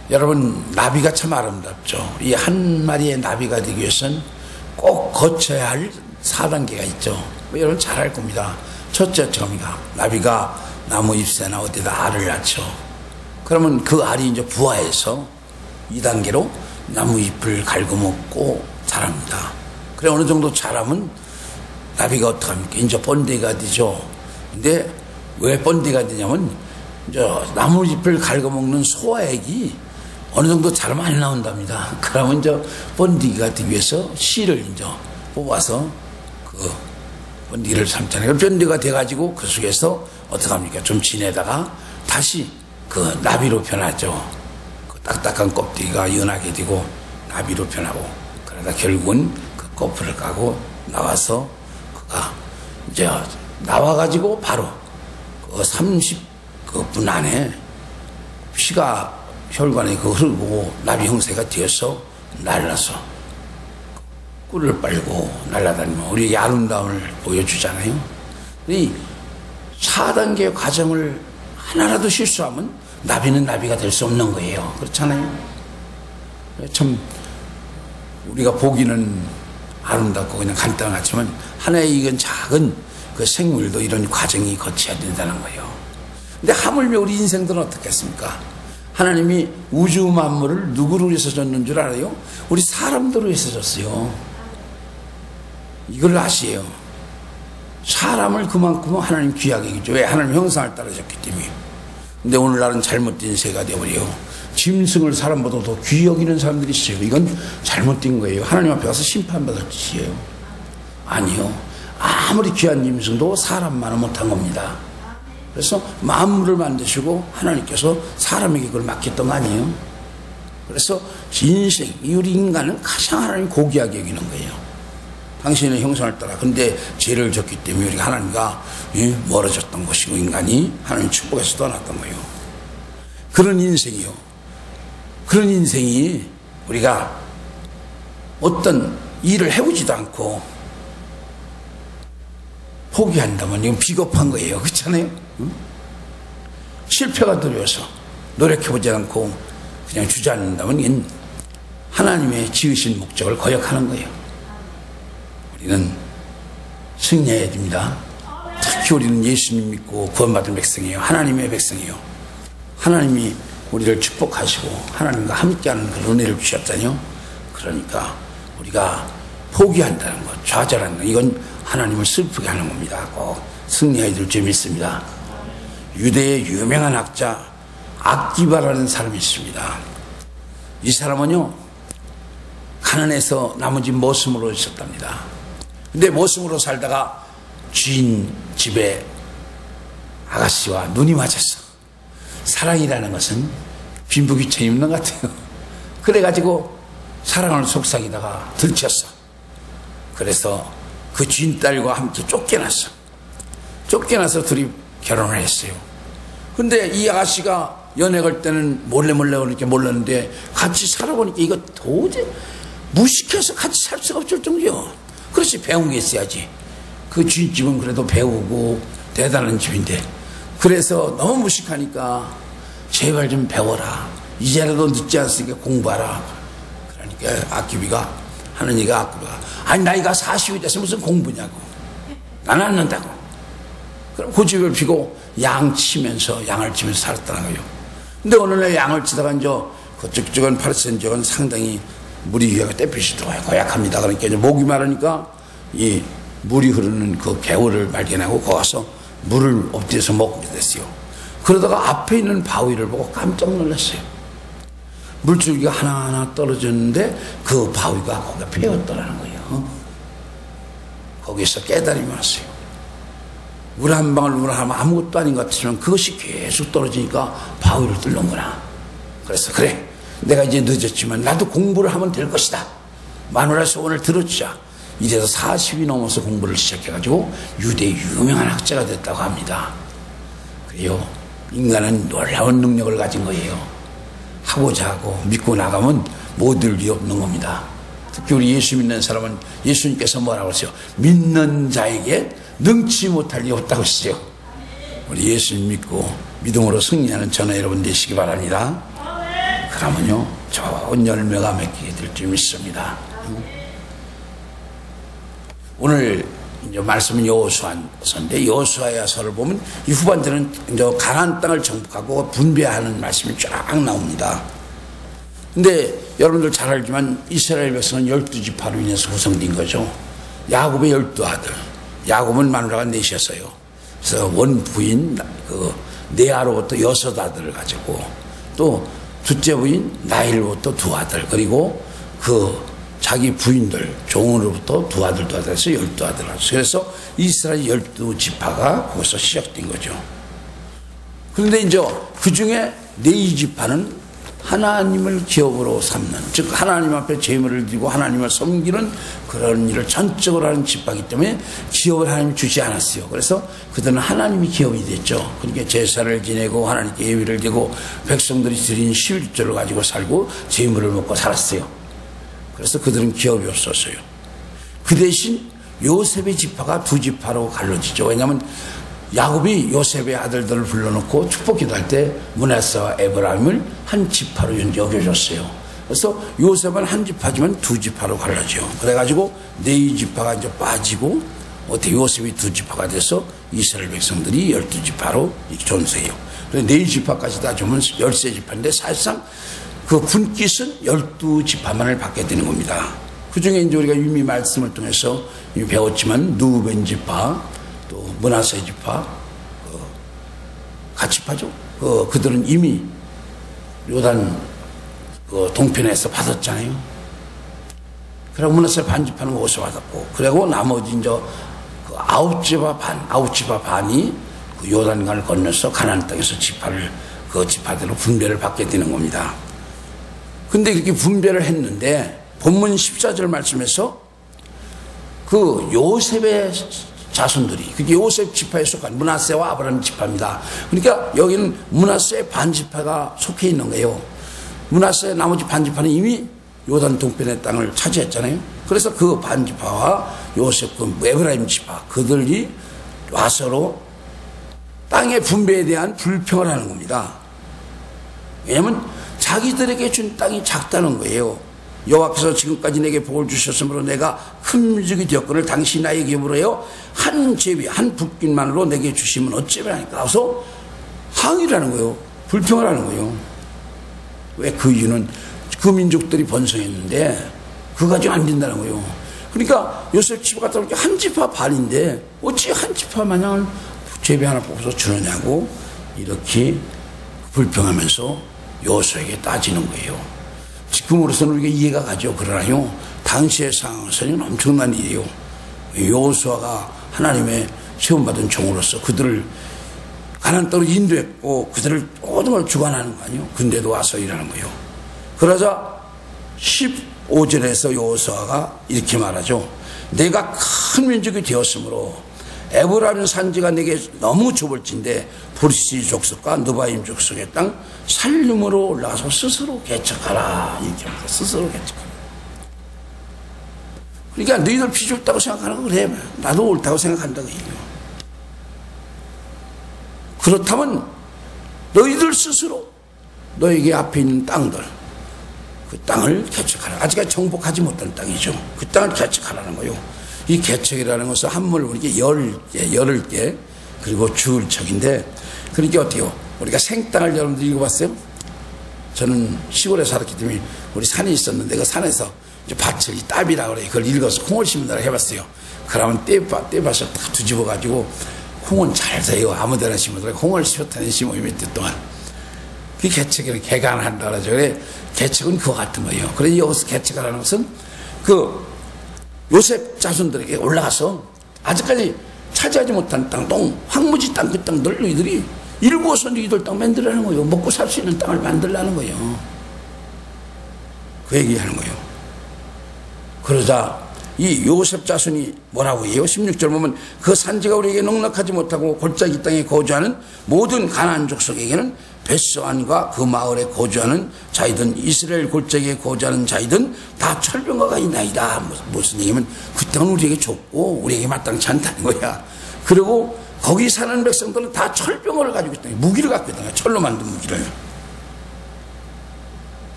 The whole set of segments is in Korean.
여러분, 나비가 참 아름답죠. 이 한 마리의 나비가 되기 위해서는 꼭 거쳐야 할 4단계가 있죠. 여러분 잘 알 겁니다. 첫째 점이가 나비가 나무 잎새나 어디다 알을 낳죠. 그러면 그 알이 이제 부화해서 2단계로 나무 잎을 갉아먹고 자랍니다. 그래 어느 정도 자라면 나비가 어떡합니까? 이제 번데기가 되죠. 근데 왜 번데기가 되냐면 이제 나무 잎을 갉아먹는 소화액이 어느 정도 자라면 안 나온답니다. 그러면 이제 번데기가 되기 위해서 씨를 이제 뽑아서 그 번데기를 삶잖아요. 번데기가 돼가지고 그 속에서 어떡합니까? 좀 지내다가 다시 그 나비로 변하죠. 그 딱딱한 껍데기가 연하게 되고 나비로 변하고 그러다 결국은 그 거풀을 까고 나와서 그가 이제 나와가지고 바로 그 30분 안에 피가 혈관에 그 흐르고 나비 형태가 되어서 날라서 꿀을 빨고 날아다니면 우리에게 아름다움을 보여주잖아요. 이 4단계 과정을 하나라도 실수하면 나비는 나비가 될 수 없는 거예요. 그렇잖아요. 참 우리가 보기는 아름답고 그냥 간단하지만 하나의 이건 작은 그 생물도 이런 과정이 거쳐야 된다는 거예요. 근데 하물며 우리 인생들은 어떻겠습니까? 하나님이 우주 만물을 누구를 위해서 졌는 줄 알아요? 우리 사람들을 위해서 졌어요. 이걸 아시에요. 사람을 그만큼 하나님 귀하게 여기죠. 왜? 하나님 형상을 따라졌기 때문에. 근데 오늘날은 잘못된 세가 되어버려요. 짐승을 사람보다 더 귀히 여기는 사람들이 있어요. 이건 잘못된 거예요. 하나님 앞에 가서 심판받을 짓이에요. 아니요. 아무리 귀한 짐승도 사람만은 못한 겁니다. 그래서 만물을 만드시고 하나님께서 사람에게 그걸 맡겼던 거 아니에요? 그래서 인생, 우리 인간은 가장 하나님 고귀하게 여기는 거예요. 당신의 형상을 따라. 근데 죄를 졌기 때문에 우리가 하나님과 멀어졌던 것이고 인간이 하나님 축복에서 떠났던 거예요. 그런 인생이요. 그런 인생이 우리가 어떤 일을 해보지도 않고 포기한다면 이건 비겁한 거예요. 그렇잖아요? 응? 실패가 두려워서 노력해보지 않고 그냥 주저앉는다면 이건 하나님의 지으신 목적을 거역하는 거예요. 우리는 승리해야 됩니다. 특히 우리는 예수님 믿고 구원받은 백성이에요. 하나님의 백성이에요. 하나님이 우리를 축복하시고 하나님과 함께하는 그런 은혜를 주셨잖아요. 그러니까 우리가 포기한다는 것, 좌절한다는 것, 이건 하나님을 슬프게 하는 겁니다. 꼭 승리해야 될 줄 믿습니다. 유대의 유명한 학자 악기바라는 사람이 있습니다. 이 사람은요 가난해서 나머지 머슴으로 있었답니다. 근데 머슴으로 살다가 주인 집에 아가씨와 눈이 맞았어. 사랑이라는 것은 빈부귀천이 있는 것 같아요. 그래가지고 사랑을 속삭이다가 들켰어. 그래서 그 주인 딸과 함께 쫓겨났어. 쫓겨나서 둘이 결혼을 했어요. 근데 이 아가씨가 연애 갈 때는 몰래 그러니까 몰랐는데 같이 살아보니까 이거 도저히 무식해서 같이 살 수가 없을 정도요. 그렇지, 배운 게 있어야지. 그 주인집은 그래도 배우고 대단한 집인데 그래서 너무 무식하니까 제발 좀 배워라. 이제라도 늦지 않으니까 공부하라. 그러니까 아끼비가 하는 얘기가 아끼비가 아니 나이가 40이 돼서 무슨 공부냐고. 나는 안 난다고. 그럼 고집을 피고 양 치면서 양을 치면서 살았다는 거예요. 근데 어느 날 양을 치다가 이제 그쪽은 파르센족은 상당히 물이 위에가 떼빛이 들어와요. 고약합니다. 그러니까 이제 목이 마르니까 이 물이 흐르는 그 개울을 발견하고 거기 가서 물을 엎드려서 먹게 됐어요. 그러다가 앞에 있는 바위를 보고 깜짝 놀랐어요. 물줄기가 하나하나 떨어졌는데 그 바위가 거기가 패였더라는 거예요. 거기서 깨달음이 왔어요. 물 한 방울 물 하면 아무것도 아닌 것 같지만 그것이 계속 떨어지니까 바위를 뚫는구나. 그래서 그래, 내가 이제 늦었지만 나도 공부를 하면 될 것이다. 마누라 소원을 들어주자. 이래서 40이 넘어서 공부를 시작해가지고 유대의 유명한 학자가 됐다고 합니다. 그래요. 인간은 놀라운 능력을 가진 거예요. 하고자 하고 믿고 나가면 모든 일이 없는 겁니다. 특히 우리 예수 믿는 사람은 예수님께서 뭐라고 하세요? 믿는 자에게 능치 못할 일이 없다고 하시죠. 우리 예수님 믿고 믿음으로 승리하는 저는 여러분 되시기 바랍니다. 그러면요 좋은 열매가 맺히게 될 줄 믿습니다. 오늘 이제 말씀은 여호수아서인데 여호수아서를 보면 이 후반전은 이제 가나안 땅을 정복하고 분배하는 말씀이 쫙 나옵니다. 근데 여러분들 잘 알지만 이스라엘 백성은 12지파로 인해서 구성된 거죠. 야곱의 12아들. 야곱은 마누라가 넷이었어요. 그래서 원부인 네아로부터 6아들을 가지고 또 둘째 부인 나일로부터 2아들 그리고 자기 부인들 종으로부터 2아들 해서 12아들. 그래서 이스라엘 12지파가 거기서 시작된 거죠. 그런데 이제 그 중에 4지파는 하나님을 기업으로 삼는, 즉 하나님 앞에 제물을 드리고 하나님을 섬기는 그런 일을 전적으로 하는 지파이기 때문에 기업을 하나님이 주지 않았어요. 그래서 그들은 하나님이 기업이 됐죠. 그러니까 제사를 지내고 하나님께 예배를 드리고 백성들이 드린 11조를 가지고 살고 제물을 먹고 살았어요. 그래서 그들은 기업이 없었어요. 그 대신 요셉의 지파가 2지파로 갈라지죠. 왜냐하면 야곱이 요셉의 아들들을 불러놓고 축복 기도할 때 므낫세와 에브라임을 한 지파로 여겨줬어요. 그래서 요셉은 한 지파지만 2지파로 갈라져요. 그래가지고 4지파가 이제 빠지고 어떻게 요셉이 2지파가 돼서 이스라엘 백성들이 12지파로 존재해요. 그래서 4지파까지 따지면 13지파인데 사실상 그 분깃은 12지파만을 받게 되는 겁니다. 그 중에 이제 우리가 이미 말씀을 통해서 배웠지만 누벤 지파, 또 므낫세 지파, 갓지파죠. 그들은 이미 요단 동편에서 받았잖아요. 그리고 므낫세 반지파는 어디서 받았고, 그리고 나머지 이제 9지파 반이 요단강을 건너서 가나안 땅에서 지파대로 분배를 받게 되는 겁니다. 근데 그렇게 분배를 했는데 본문 14절 말씀에서 그 요셉의 자손들이, 그게 요셉 지파에 속한 므낫세와 아브라함 지파입니다. 그러니까 여기는 므낫세 반지파가 속해 있는 거예요. 므낫세 나머지 반지파는 이미 요단 동편의 땅을 차지했잖아요. 그래서 그 반지파와 요셉 에브라임 지파, 그들이 와서로 땅의 분배에 대한 불평을 하는 겁니다. 왜냐하면 자기들에게 준 땅이 작다는 거예요. 여호와께서 지금까지 내게 복을 주셨으므로 내가 큰 민족이 되었거늘 당시 나의 기업으로 해요 한 제비 한 붓깃만으로 내게 주시면 어찌면 하니까 그래서 항의를 하는 거예요. 불평을 하는 거예요. 왜? 그 이유는 그 민족들이 번성했는데 그거 가지고 안 된다는 거예요. 그러니까 요셉 지파 같은 경우 한 지파 반인데 어찌 한 지파 마냥 제비 하나 뽑아서 주느냐고 이렇게 불평하면서 여호수아에게 따지는 거예요. 지금으로서는 우리가 이해가 가죠. 그러나요, 당시의 상황에서는 엄청난 일이에요. 여호수아가 하나님의 시험받은 종으로서 그들을 가나안 땅으로 인도했고 그들을 모든 걸 주관하는 거 아니에요. 근데도 와서 일하는 거예요. 그러자 15절에서 여호수아가 이렇게 말하죠. 내가 큰 민족이 되었으므로 에브라임 산지가 내게 너무 좁을진데 브리시 족속과 느바임 족속의 땅 살림으로 올라가서 스스로 개척하라. 이렇게 말해요. 스스로 개척하라. 그러니까 너희들 필요 없다고 생각하는 거 그래. 나도 옳다고 생각한다고 얘기해요. 그렇다면 너희들 스스로 너에게 앞에 있는 땅들, 그 땅을 개척하라. 아직까지 정복하지 못한 땅이죠. 그 땅을 개척하라는 거예요. 이 개척이라는 것은 한문을 보니까 열을 개, 그리고 주을 척인데, 그러니까 어때요? 우리가 생땅을 여러분들 읽어봤어요? 저는 시골에 살았기 때문에 우리 산이 있었는데 그 산에서 이제 밭을 따비라고 그래요. 그걸 읽어서 콩을 심는다고 해봤어요. 그러면 떼밭을 다 뒤집어가지고 콩은 잘 돼요. 아무 데나 심어도 콩을 심었다니 심어요. 몇 대 동안. 그 개척이는 개간한다 그러죠. 그래, 개척은 그거 같은 거예요. 그래서 여기서 개척하라는 것은 그 요셉 자손들에게 올라가서 아직까지 차지하지 못한 땅, 황무지 땅, 그 땅들 너희들이 일구어서 너희들 땅 만들라는 거예요. 먹고 살 수 있는 땅을 만들라는 거예요. 그 얘기하는 거예요. 그러자 이 요셉 자손이 뭐라고 해요? 16절 보면 그 산지가 우리에게 넉넉하지 못하고 골짜기 땅에 거주하는 모든 가나안 족속에게는 벳소안과 그 마을에 거주하는 자이든 이스라엘 골짜기에 거주하는 자이든 다 철병거가 있나이다. 무슨 얘기냐면 그 땅은 우리에게 좁고 우리에게 마땅치 않다는 거야. 그리고 거기 사는 백성들은 다 철병거를 가지고 있다. 무기를 갖고 있다. 철로 만든 무기를.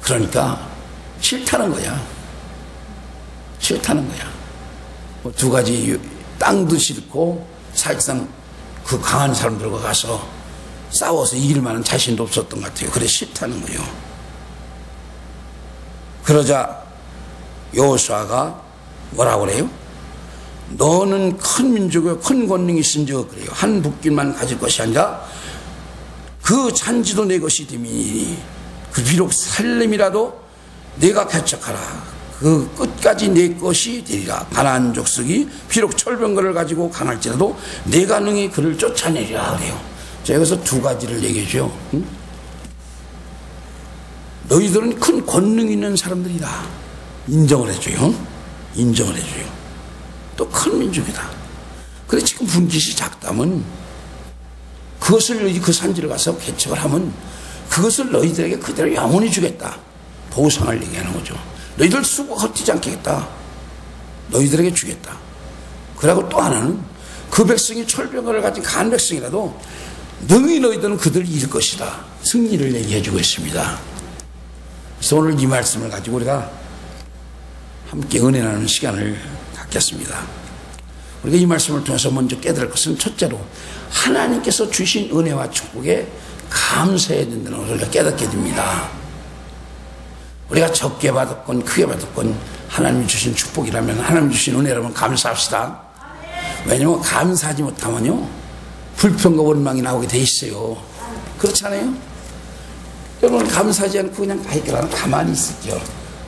그러니까 싫다는 거야. 싫다는 거야. 뭐 두 가지, 땅도 싫고 사실상 그 강한 사람들과 가서 싸워서 이길 만한 자신도 없었던 것 같아요. 그래 싫다는 거예요. 그러자 여호수아가 뭐라고 그래요? 너는 큰 민족이요 큰 권능이 있은즉 그래요. 한 북길만 가질 것이 아니라 그 잔지도 내 것이 됨이니 그 비록 살렘이라도 내가 개척하라. 그 끝까지 내 것이 되리라. 가나안 족속이 비록 철병거를 가지고 강할지라도 내가 능히 그를 쫓아내리라 그래요. 자, 여기서 두 가지를 얘기해줘요. 응? 너희들은 큰 권능 있는 사람들이다. 인정을 해줘요. 인정을 해줘요. 또 큰 민족이다. 그래 지금 분깃이 작다면 그것을 너희 그 산지를 가서 개척을 하면 그것을 너희들에게 그대로 영원히 주겠다. 보상을 얘기하는 거죠. 너희들 수고 헛되지 않겠다. 너희들에게 주겠다. 그리고 또 하나는 그 백성이 철병거를 가진 간 백성이라도 능히 너희들은 그들을 이길 것이다. 승리를 얘기해 주고 있습니다. 그래서 오늘 이 말씀을 가지고 우리가 함께 은혜 나누는 시간을 갖겠습니다. 우리가 이 말씀을 통해서 먼저 깨달을 것은 첫째로 하나님께서 주신 은혜와 축복에 감사해야 된다는 것을 우리가 깨닫게 됩니다. 우리가 적게 받았건 크게 받았건 하나님이 주신 축복이라면 하나님이 주신 은혜라면 감사합시다. 왜냐하면 감사하지 못하면요 불평과 원망이 나오게 돼 있어요. 그렇잖아요? 여러분 감사하지 않고 그냥 가만 가만히 있을게요.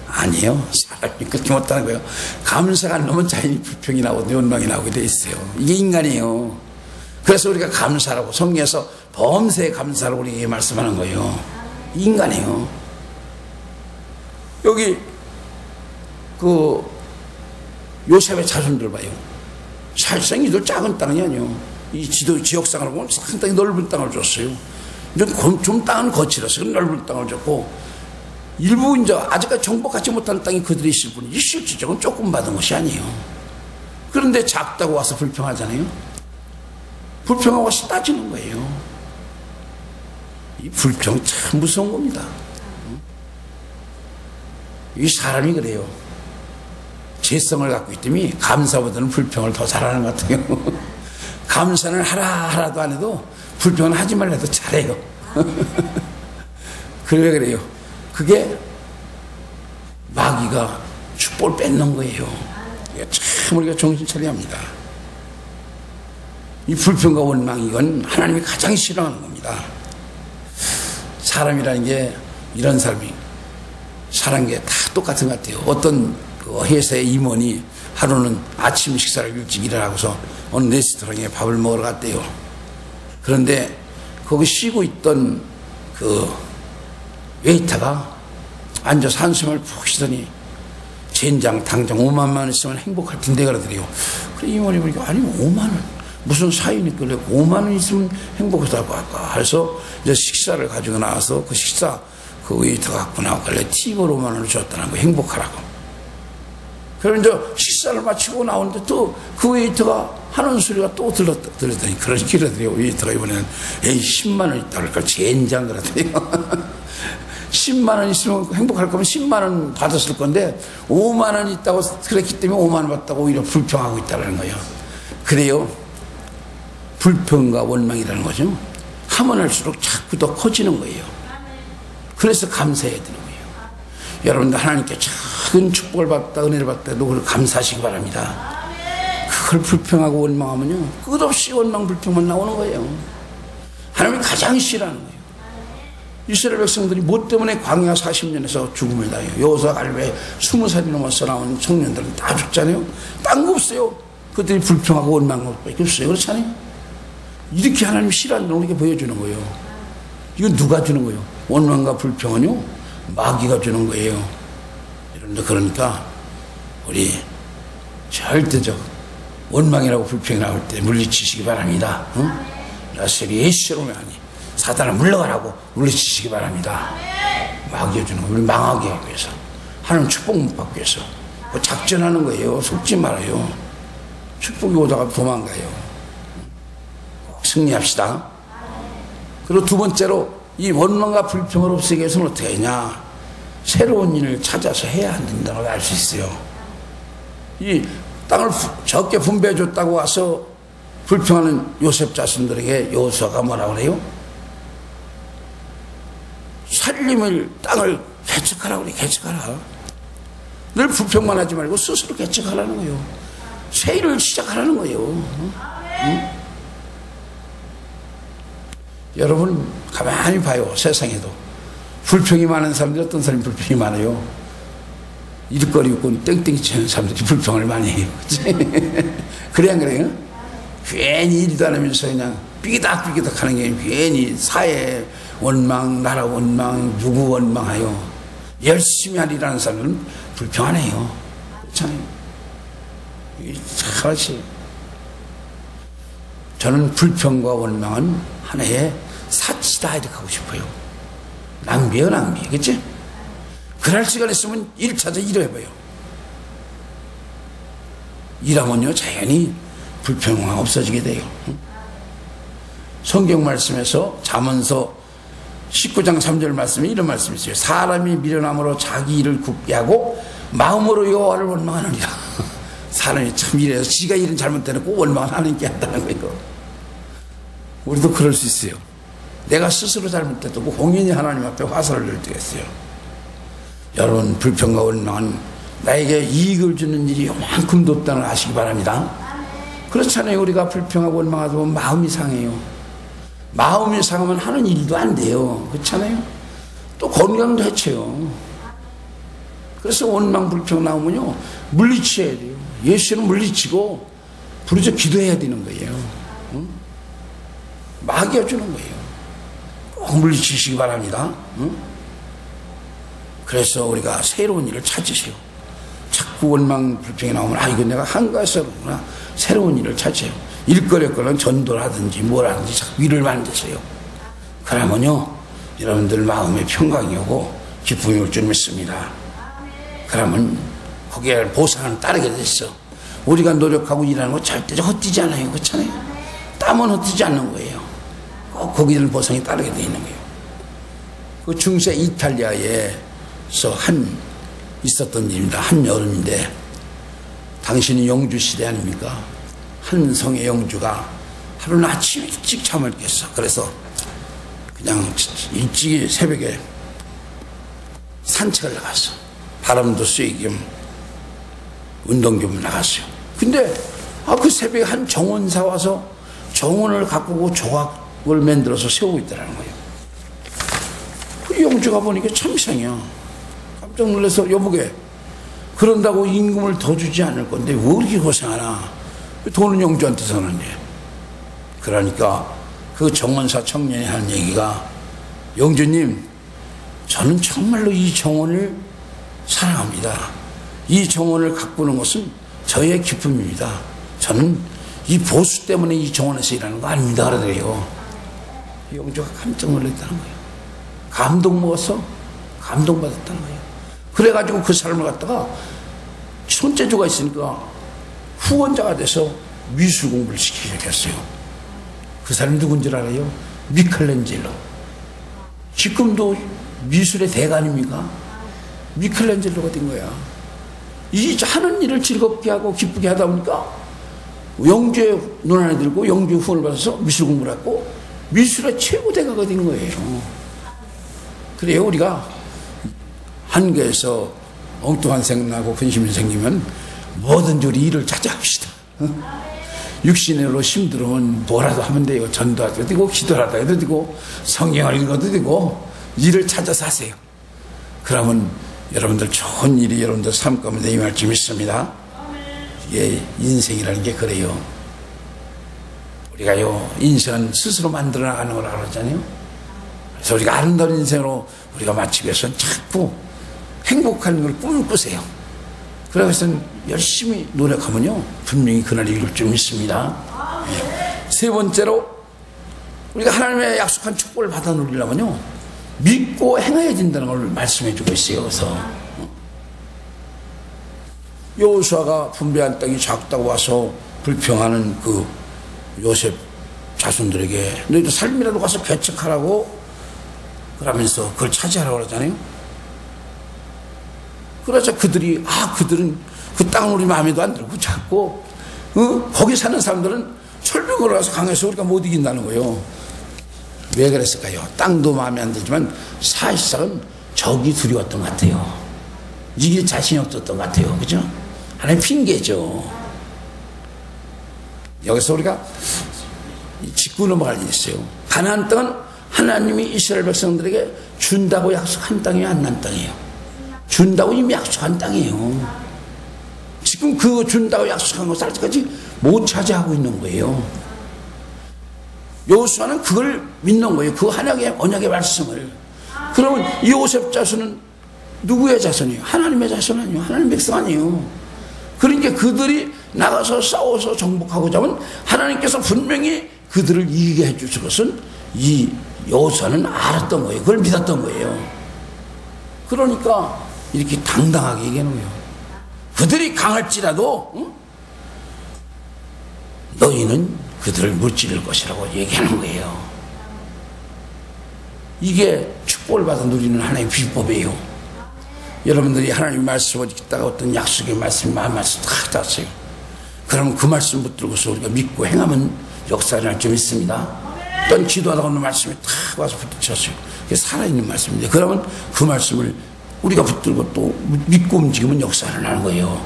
아니에요. 사람이 그렇게 못하는 거예요. 감사가 안 나오면 자연히 불평이 나오고 원망이 나오게 돼 있어요. 이게 인간이에요. 그래서 우리가 감사라고 성경에서 범사에 감사라고 우리에게 말씀하는 거예요. 인간이에요. 여기 그 요셉의 자손들 봐요. 사실상 이들 작은 땅이 아니에요. 이 지역상으로 보면 상당히 넓은 땅을 줬어요. 좀 땅은 거칠어서 넓은 땅을 줬고 일부 이제 아직까지 정복하지 못한 땅이 그들이 있을 뿐이지 실질적으로 조금 받은 것이 아니에요. 그런데 작다고 와서 불평하잖아요. 불평하고 와서 따지는 거예요. 이 불평 참 무서운 겁니다. 이 사람이 그래요. 재성을 갖고 있더니 감사보다는 불평을 더 잘하는 것 같아요. 감사는 하라도 안 해도 불평은 하지 말라도 잘해요. 그래 그래요. 그게 마귀가 축복을 뺏는 거예요. 참 우리가 정신 차려야 합니다. 이 불평과 원망 이건 하나님이 가장 싫어하는 겁니다. 사람이라는 게 이런 사람이 사는 게 다 똑같은 것 같아요. 어떤 그 회사의 임원이 하루는 아침 식사를 일찍 일어나고서 어느 레스토랑에 밥을 먹으러 갔대요. 그런데 거기 쉬고 있던 그 웨이터가 앉아서 한숨을 푹 쉬더니 젠장 당장 5만 원 있으면 행복할 텐데 그러더래요. 그래 임원이 보니까 아니 5만 원 무슨 사연이 있길래 5만 원 있으면 행복하다고 할까 해서 이제 식사를 가지고 나와서 그 식사 그 웨이터가 갖고 나오길래 팁으로 5만 원을 줬다는 거 행복하라고. 그럼 이제 식사를 마치고 나오는데 또 그 웨이터가 하는 소리가 또 들었더니 그러더래요. 웨이터가 이번에는 에이 10만 원 있다 그러니까 젠장 그러더래요. 10만 원 있으면 행복할 거면 10만 원 받았을 건데 5만 원 있다고 그랬기 때문에 5만 원 받다고 오히려 불평하고 있다는 거예요. 그래요. 불평과 원망이라는 거죠. 하면 할수록 자꾸 더 커지는 거예요. 그래서 감사해야 되는 거예요. 여러분들 하나님께 작은 축복을 받다 은혜를 받다 그걸 감사하시기 바랍니다. 그걸 불평하고 원망하면요 끝없이 원망 불평만 나오는 거예요. 하나님이 가장 싫어하는 거예요. 이스라엘 백성들이 뭐 때문에 광야 40년에서 죽음을 당해요. 여호수아 갈렙에 20살이 넘어서 나온 청년들은 다 죽잖아요. 딴 거 없어요. 그들이 불평하고 원망하고 밖에 없어요. 그렇잖아요. 이렇게 하나님이 싫어하는 걸 우리에게 보여주는 거예요. 이건 누가 주는 거예요? 원망과 불평은요 마귀가 주는 거예요. 여러분들 그러니까 우리 절대적 원망이라고 불평이 나올 때 물리치시기 바랍니다. 응? 라셀이 예수로 하니 사단을 물러가라고 물리치시기 바랍니다. 마귀가 주는 거 우리 망하게 하기 위해서 하나님 축복 못 받기 위해서 작전하는 거예요. 속지 말아요. 축복이 오다가 도망가요. 승리합시다. 그리고 두 번째로 이 원망과 불평을 없애기 위해서는 어떻게 하냐. 새로운 일을 찾아서 해야 한다는 걸 알 수 있어요. 이 땅을 적게 분배해줬다고 와서 불평하는 요셉 자손들에게 여호수아가 뭐라고 그래요? 살림을 땅을 개척하라고 그래. 개척하라. 늘 불평만 하지 말고 스스로 개척하라는 거예요. 새 일을 시작하라는 거예요. 응? 여러분 가만히 봐요. 세상에도 불평이 많은 사람들이 어떤 사람이 불평이 많아요? 일거리 없고 땡땡이 치는 사람들이 불평을 많이 해요. 그래 안 그래요? 괜히 일도 안 하면서 그냥 삐기닥 하는 게 괜히 사회 원망, 나라 원망, 누구 원망하여 열심히 하리라는 사람들은 불평하네요. 그렇잖아요. 참하지. 저는 불평과 원망은 하나의 사치다 이렇게 하고 싶어요. 낭비예요, 낭비. 그치? 그럴 시간 있으면 일 찾아 일해봐요. 일하면요, 자연히 불평이 없어지게 돼요. 성경 말씀에서 잠언서 19장 3절 말씀에 이런 말씀이 있어요. 사람이 미련함으로 자기 일을 굳게 하고 마음으로 여호와를 원망하느니라. 사람이 참 이래서 지가 일은 잘못해놓고 원망을 하는 게 한다는 거예요. 우리도 그럴 수 있어요. 내가 스스로 잘못해도 공연히 하나님 앞에 화살을 낼 때가 있어요. 여러분 불평과 원망은 나에게 이익을 주는 일이 요만큼도 없다는 걸 아시기 바랍니다. 그렇잖아요. 우리가 불평하고 원망하다 보면 마음이 상해요. 마음이 상하면 하는 일도 안 돼요. 그렇잖아요. 또 건강도 해쳐요. 그래서 원망 불평 나오면요 물리쳐야 돼요. 예수는 물리치고 부르짖어 기도해야 되는 거예요. 응? 막여주는 거예요. 꼭 물리치시기 바랍니다. 응? 그래서 우리가 새로운 일을 찾으세요. 자꾸 원망 불평이 나오면 아 이건 내가 한가해서구나. 새로운 일을 찾으세요. 일거리거는 전도를 하든지 뭘 하든지 자꾸 일을 만드세요. 그러면요 여러분들 마음에 평강이 오고 기쁨이 올 줄 믿습니다. 그러면 거기에 보상은 따르게 됐어. 우리가 노력하고 일하는 거 절대 헛되지 않아요. 그렇잖아요. 땀은 헛되지 않는 거예요. 꼭 거기에는 보상이 따르게 돼 있는 거예요. 그 중세 이탈리아에서 있었던 일입니다. 한 여름인데 당신이 영주 시대 아닙니까? 한 성의 영주가 하루는 아침 일찍 잠을 깼어. 그래서 그냥 일찍 새벽에 산책을 나갔어. 바람도 쐬기 겸 운동 겸 나갔어요. 근데 그 새벽에 한 정원사 와서 정원을 가꾸고 조각을 만들어서 세우고 있더라는 거예요. 그 영주가 보니까 참 이상해요. 깜짝 놀라서 여보게 그런다고 임금을 더 주지 않을 건데 왜 그렇게 고생하나. 돈은 영주한테 서는데. 그러니까 그 정원사 청년이 하는 얘기가 영주님 저는 정말로 이 정원을 사랑합니다. 이 정원을 가꾸는 것은 저의 기쁨입니다. 저는 이 보수 때문에 이 정원에서 일하는 거 아닙니다. 그러더래요. 영주가 깜짝 놀랐다는 거예요. 감동 먹어서 감동받았다는 거예요. 그래가지고 그 사람을 갖다가 손재주가 있으니까 후원자가 돼서 미술 공부를 시키기 시작했어요. 그 사람이 누군지 알아요? 미켈란젤로. 지금도 미술의 대가 아닙니까? 미켈란젤로가 된 거야. 이 하는 일을 즐겁게 하고 기쁘게 하다 보니까 영주의 논안에 들고 영주의 후원을 받아서 미술 공부를 했고 미술의 최고 대가가 된 거예요. 그래요. 우리가 한계에서 엉뚱한 생각나고 근심이 생기면 뭐든지 우리 일을 찾아합시다. 육신으로 힘들으면 뭐라도 하면 돼요. 전도하도 되고 기도하도 해도 되고 성경을 읽어도 되고 일을 찾아서 하세요. 그러면 여러분들 좋은 일이 여러분들 삶 가운데 임할 줄 믿습니다. 이게 인생이라는 게 그래요. 우리가요 인생은 스스로 만들어 나가는 거라고 그러잖아요. 그래서 우리가 아름다운 인생으로 우리가 마치기 위해서는 자꾸 행복한 걸 꿈꾸세요. 그래서 열심히 노력하면요 분명히 그날이 이룰 줄 믿습니다. 세 번째로 우리가 하나님의 약속한 축복을 받아 누리려면요 믿고 행해야 된다는 걸 말씀해 주고 있어요. 그래서 여호수아가 분배한 땅이 작다고 와서 불평하는 그 요셉 자손들에게 너희도 삶이라도 가서 개척하라고 그러면서 그걸 차지하라고 그러잖아요. 그러자 그들은 그 땅은 우리 마음에도 안 들고 자꾸 거기 사는 사람들은 철벽으로 가서 강해서 우리가 못 이긴다는 거예요. 왜 그랬을까요? 땅도 마음에 안 들지만 사실상은 적이 두려웠던 것 같아요. 이길 자신이 없었던 것 같아요. 그죠? 하나님 핑계죠. 여기서 우리가 짚고 넘어갈 일이 있어요. 가나안 땅은 하나님이 이스라엘 백성들에게 준다고 약속한 땅이에요, 안 난 땅이에요? 준다고 이미 약속한 땅이에요. 지금 그 준다고 약속한 것을 아직까지 못 차지하고 있는 거예요. 여호수아는 그걸 믿는 거예요. 그 하나님의 언약의 말씀을. 그러면 이 요셉 자손은 누구의 자손이에요? 하나님의 자손 아니에요? 하나님 백성 아니에요? 그러니까 그들이 나가서 싸워서 정복하고자 하면 하나님께서 분명히 그들을 이기게 해주실 것은 이 여호수아는 알았던 거예요. 그걸 믿었던 거예요. 그러니까 이렇게 당당하게 얘기하는 거예요. 그들이 강할지라도 너희는 그들을 무찌를 것이라고 얘기하는 거예요. 이게 축복을 받아 누리는 하나님의 비법이에요. 여러분들이 하나님 말씀을 읽다가 어떤 약속의 말씀, 마음 말씀 다 땄어요. 그러면 그 말씀 붙들고서 우리가 믿고 행하면 역사가 일어날 줄 믿습니다. 어떤 기도하다가 오는 말씀이 탁 와서 붙들쳤어요. 그게 살아있는 말씀인데 그러면 그 말씀을 우리가 붙들고 또 믿고 움직이면 역사가 일어나는 거예요.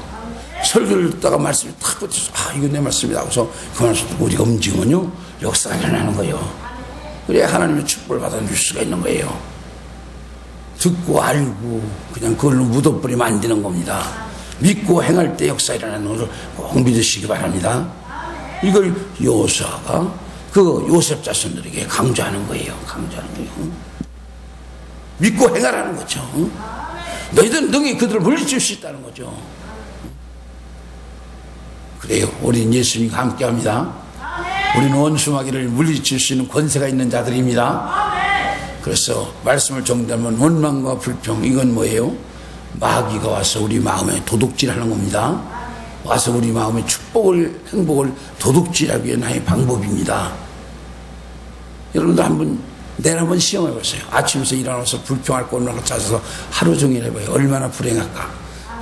설교를 듣다가 말씀이 탁 붙어서 이거 내 말씀이다 하고서 그 말씀 듣고 우리가 움직이면요 역사가 일어나는 거예요. 그래야 하나님의 축복을 받아줄 수가 있는 거예요. 듣고 알고 그냥 그걸로 묻어버리면 안 되는 겁니다. 믿고 행할 때 역사가 일어나는 것을 꼭 믿으시기 바랍니다. 이걸 여호수아가 그 요셉 자손들에게 강조하는 거예요. 강조하는 거예요. 믿고 행하라는 거죠. 너희들은 능히 그들을 물리칠 수 있다는 거죠. 그래요. 우리는 예수님과 함께 합니다. 우리는 원수마귀를 물리칠 수 있는 권세가 있는 자들입니다. 그래서 말씀을 정리하면 원망과 불평, 이건 뭐예요? 마귀가 와서 우리 마음에 도둑질하는 겁니다. 와서 우리 마음의 축복을, 행복을 도둑질하기 위한 하나의 방법입니다. 여러분들 내일 한번 시험해 보세요. 아침에서 일어나서 불평할 거 없는 거 찾아서 하루 종일 해봐요. 얼마나 불행할까.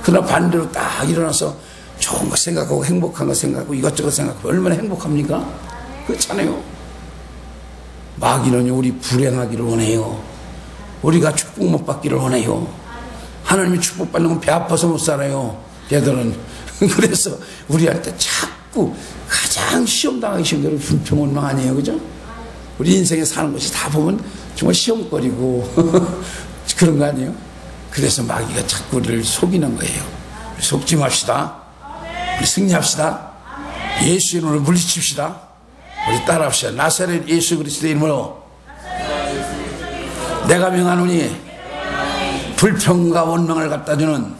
그러나 반대로 딱 일어나서 좋은 거 생각하고 행복한 거 생각하고 이것저것 생각하고 얼마나 행복합니까? 그렇잖아요. 마귀는요 우리 불행하기를 원해요. 우리가 축복 못 받기를 원해요. 하나님이 축복받는 건 배 아파서 못 살아요. 걔들은. 그래서 우리한테 자꾸 가장 시험당하기 쉬운 대로 불평원망 아니에요. 그죠? 우리 인생에 사는 것이 다 보면 정말 시험거리고 그런 거 아니에요? 그래서 마귀가 자꾸 우리를 속이는 거예요. 속지 맙시다. 우리 승리합시다. 예수 이름으로 물리칩시다. 우리 따라합시다. 나사렛 예수 그리스도의 이름으로 내가 명하노니 불평과 원망을 갖다주는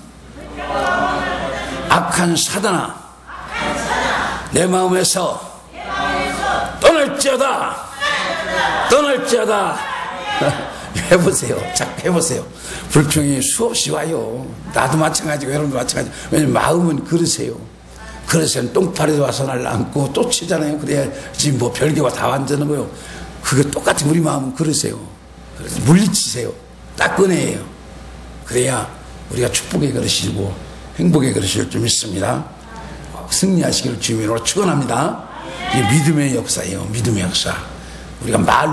악한 사단아 내 마음에서 떠날지어다. 떠날지어다. 해보세요. 자꾸 해보세요. 불평이 수없이 와요. 나도 마찬가지고 여러분도 마찬가지고. 왜냐면 마음은 그러세요. 그래서 똥파리도 와서 날라앉고 또 치잖아요. 그래야 지금 뭐 별개와 다 완전한 거요. 그게 똑같은 우리 마음은 그러세요. 그래서 물리치세요. 딱 꺼내요. 그래야 우리가 축복의 그릇이고 행복의 그릇일 줄 믿습니다. 승리하시기를 주님으로 축원합니다. 이게 믿음의 역사예요. 믿음의 역사. 우리가 말로